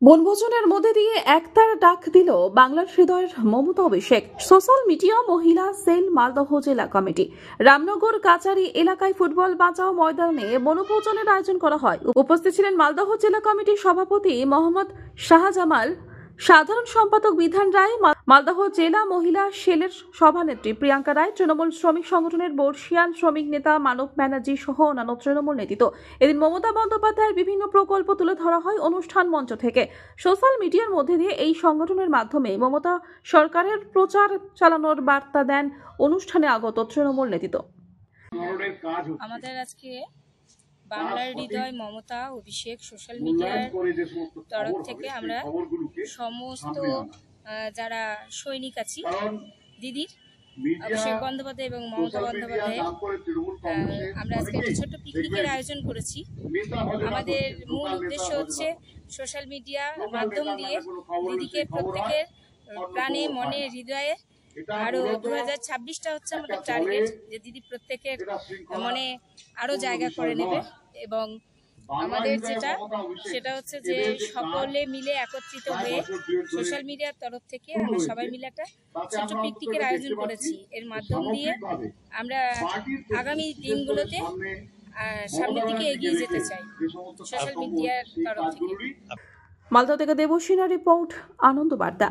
বনভোজনের মধ্যে দিয়ে একতার ডাক দিল বাংলার হৃদয়ের মমতা অভিষেক। সোশ্যাল মিডিয়া মহিলা সেল মালদহ জেলা কমিটি রামনগর কাচারি এলাকায় ফুটবল বাঁচাও ময়দানে বনভোজনের আয়োজন করা হয়। উপস্থিত ছিলেন মালদহ জেলা কমিটির সভাপতি মোহাম্মদ শাহজামাল, সাধারণ সম্পাদক বিধান রায়, মালদহ জেলা মহিলা সেলের সভানেত্রী প্রিয়াঙ্কা রায়, তৃণমূল শ্রমিক সংগঠনের বর্ষিয়ান শ্রমিক নেতা মানব ব্যানার্জি সহ অন্যান্য তৃণমূল নেতৃত্ব। এদিন মমতা বন্দ্যোপাধ্যায়ের বিভিন্ন প্রকল্প তুলে ধরা হয় অনুষ্ঠান মঞ্চ থেকে। সোশ্যাল মিডিয়ার মধ্যে দিয়ে এই সংগঠনের মাধ্যমে মমতা সরকারের প্রচার চালানোর বার্তা দেন অনুষ্ঠানে আগত তৃণমূল নেতৃত্ব। আমাদের আজকে বাংলার হৃদয় মমতা অভিষেক সোশ্যাল মিডিয়ার তরফ থেকে আমরা সমস্ত যারা সৈনিক আছি দিদির অভিষেক বন্দ্যোপাধ্যায় এবং মমতা বন্দ্যোপাধ্যায় আমরা আজকে একটা ছোট্ট পিকনিকের আয়োজন করেছি। আমাদের মূল উদ্দেশ্য হচ্ছে সোশ্যাল মিডিয়া মাধ্যম দিয়ে দিদিকে প্রত্যেকের প্রাণে মনে হৃদয়ে আরো 2026টা হচ্ছে আমাদের টার্গেট, যে দিদি প্রত্যেকের মনে আরো জায়গা করে নেবে। এবং আমাদের সেটা হচ্ছে যে সকলে মিলে একত্রিত হয়ে সোশ্যাল মিডিয়ার তরফ থেকে আমরা সবাই মিলে একটা ছোট্ট পিকনিকের আয়োজন করেছি। এর মাধ্যম দিয়ে আমরা আগামী দিনগুলোতে সামনের দিকে এগিয়ে যেতে চাই সোশ্যাল মিডিয়ার তরফ থেকে। মালদহ থেকে দেবসিনা রিপোর্ট, আনন্দ বার্তা।